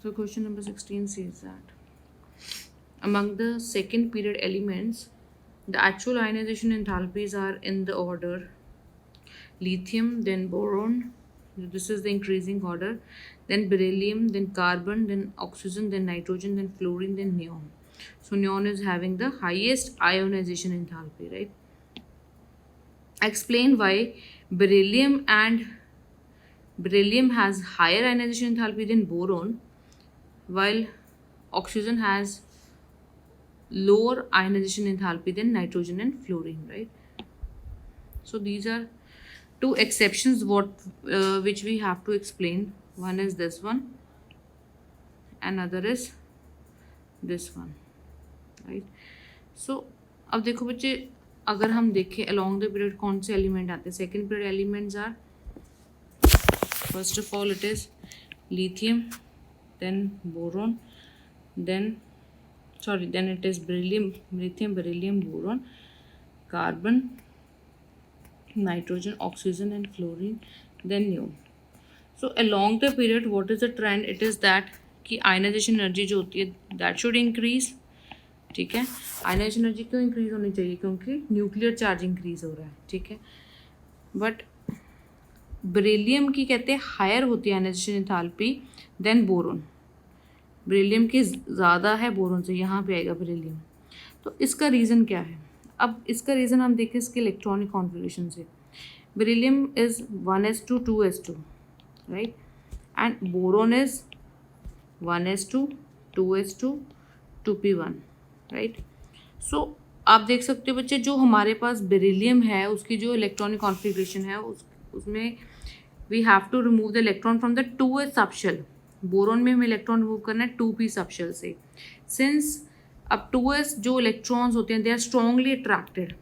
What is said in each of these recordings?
So question number 16 says that among the second period elements, the actual ionization enthalpies are in the order lithium, then boron, this is the increasing order, then beryllium, then carbon, then oxygen, then nitrogen, then fluorine, then neon. So neon is having the highest ionization enthalpy, right? Explain why beryllium and beryllium has higher ionization enthalpy than boron, while oxygen has lower ionization enthalpy than nitrogen and fluorine, right? So these are two exceptions which we have to explain. One is this one, another is this one, right? So अब देखो बच्चे, अगर हम देखें along the period कौन से element आते हैं. Second period elements are, first of all it is lithium, then boron, then it is beryllium, lithium, beryllium, boron, carbon, nitrogen, oxygen and fluorine, then neon. So along the period what is the trend? It is that कि ionization energy जो होती है that should increase. ठीक है, ionization energy क्यों increase होनी चाहिए? क्योंकि न्यूक्लियर चार्ज इंक्रीज हो रहा है. ठीक है, बट बेरिलियम की कहते हैं हायर होती है ionisation enthalpy than boron. Beryllium की ज़्यादा है बोरोन से, यहाँ पे आएगा बेरिलियम. तो इसका रीज़न क्या है? अब इसका रीज़न हम देखें इसके इलेक्ट्रॉनिक कॉन्फ़िगरेशन से. Beryllium is 1s2 2s2, right, and boron is 1s2 2s2 2p1, right. So आप देख सकते हो बच्चे, जो हमारे पास बेरिलियम है उसकी जो इलेक्ट्रॉनिक कॉन्फ़िगरेशन है उसमें we have to remove the electron from the 2s subshell. Boron में हमें इलेक्ट्रॉन रिमूव करना है 2p सबशेल से. सिंस अब 2s जो इलेक्ट्रॉन्स होते हैं they are strongly attracted.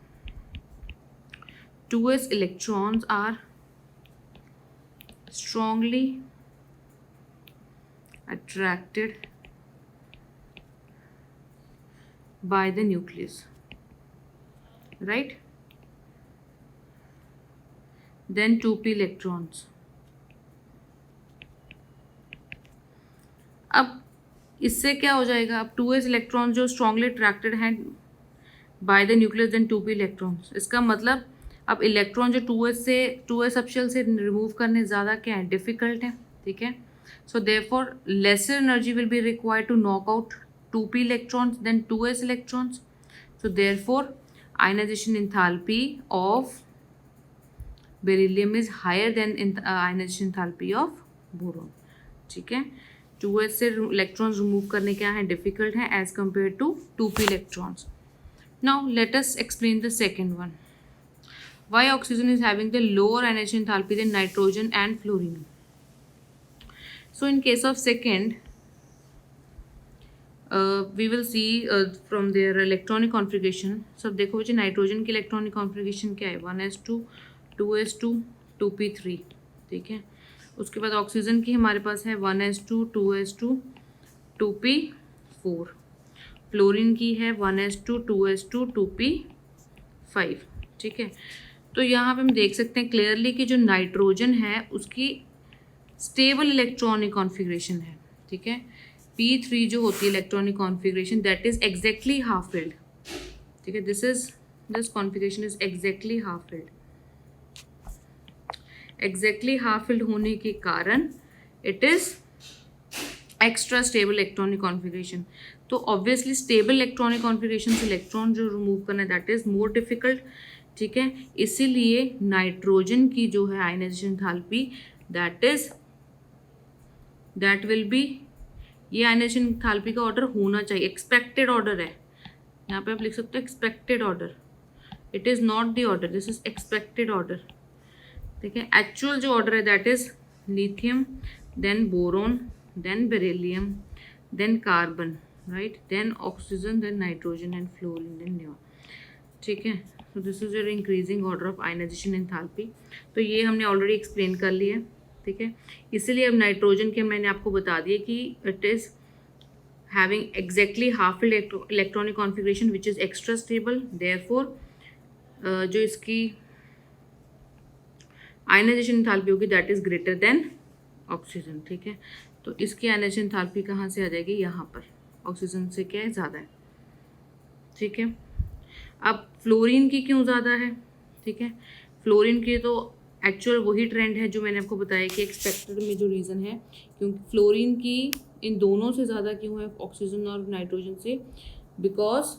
2s electrons are strongly attracted by the nucleus, right? Then 2p electrons. अब इससे क्या हो जाएगा? अब 2s इलेक्ट्रॉन जो स्ट्रांगली अट्रैक्टेड हैं by the nucleus than 2p electrons. इसका मतलब अब इलेक्ट्रॉन जो 2s सबशेल से रिमूव करने ज़्यादा क्या है? डिफ़िकल्ट है. ठीक है, so therefore lesser energy will be required to knock out 2p electrons than 2s electrons. So therefore ionization enthalpy of beryllium is higher than ionization enthalpy of boron. ठीक है, 2s से electrons remove करने क्या है? difficult है as compared to 2p electrons. Now let us explain the second one. Why oxygen is having the lower ionization enthalpy than nitrogen and fluorine? So in case of second, we will see from their electronic configuration. So देखो बच्चे, nitrogen की electronic configuration क्या है? 1s2 2s2 2p3. ठीक है, उसके बाद oxygen की हमारे पास है 1s2 2s2 2p4. फ्लोरीन की है 1s2 2s2 2p5. ठीक है, तो यहाँ पे हम देख सकते हैं क्लियरली कि जो नाइट्रोजन है उसकी स्टेबल इलेक्ट्रॉनिक कॉन्फ़िगरेशन है. ठीक है, p3 जो होती है electronic configuration that is exactly half field. ठीक है, this configuration is exactly half field. Exactly half field होने के कारण it is extra stable electronic configuration. तो ऑब्वियसली स्टेबल इलेक्ट्रॉनिक कॉन्फ़िगरेशन से इलेक्ट्रॉन जो रिमूव करना है दैट इज़ मोर डिफ़िकल्ट. ठीक है, इसीलिए नाइट्रोजन की जो है ionisation enthalpy that will be, ये आयनाइजेशन एंथैल्पी का ऑर्डर होना चाहिए. एक्सपेक्टेड ऑर्डर है, यहाँ पे आप लिख सकते हो expected order. It is not the order, this is expected order. ठीक है, एक्चुअल जो ऑर्डर है that is lithium, then boron, then beryllium, then carbon, right, then oxygen, then nitrogen and fluorine, then neon. ठीक है, तो this is your increasing order of ionisation enthalpy. तो ये हमने ऑलरेडी एक्सप्लेन कर लिया. ठीक है, इसीलिए अब नाइट्रोजन के मैंने आपको बता दिया कि it is having exactly half electronic configuration which is extra stable. Therefore जो इसकी आयनाइजेशन एंथैल्पी होगी that is greater than oxygen. ठीक है, तो इसकी आयनाइजेशन एंथैल्पी कहाँ से आ जाएगी, यहाँ पर ऑक्सीजन से क्या है, ज़्यादा है, ठीक है। अब फ्लोरीन की क्यों ज़्यादा है, ठीक है, फ्लोरीन की तो एक्चुअल वही ट्रेंड है जो मैंने आपको बताया कि एक्सपेक्टेड में जो रीज़न है, क्योंकि फ्लोरीन की इन दोनों से ज़्यादा क्यों है ऑक्सीजन और नाइट्रोजन से, बिकॉज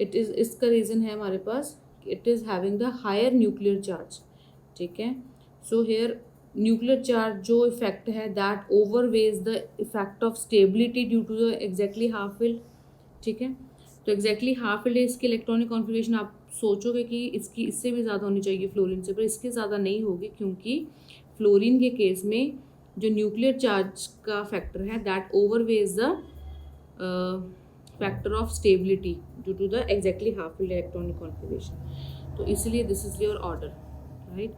इसका रीज़न है हमारे पास, it is having the higher nuclear charge, ठीक है। सो हेयर न्यूक्लियर चार्ज जो इफेक्ट है that overweighs the effect of stability due to the exactly half fill, ठीक है। तो एग्जैक्टली हाफ फिल्ड इसकी इलेक्ट्रॉनिक कॉन्फ़िगरेशन आप सोचोगे कि इसकी इससे भी ज़्यादा होनी चाहिए फ्लोरीन से, पर इसके ज़्यादा नहीं होगी, क्योंकि फ्लोरीन के केस में जो न्यूक्लियर चार्ज का फैक्टर है that overweighs the factor of stability due to the exactly half filled electronic configuration. तो इसलिए this is your order, right.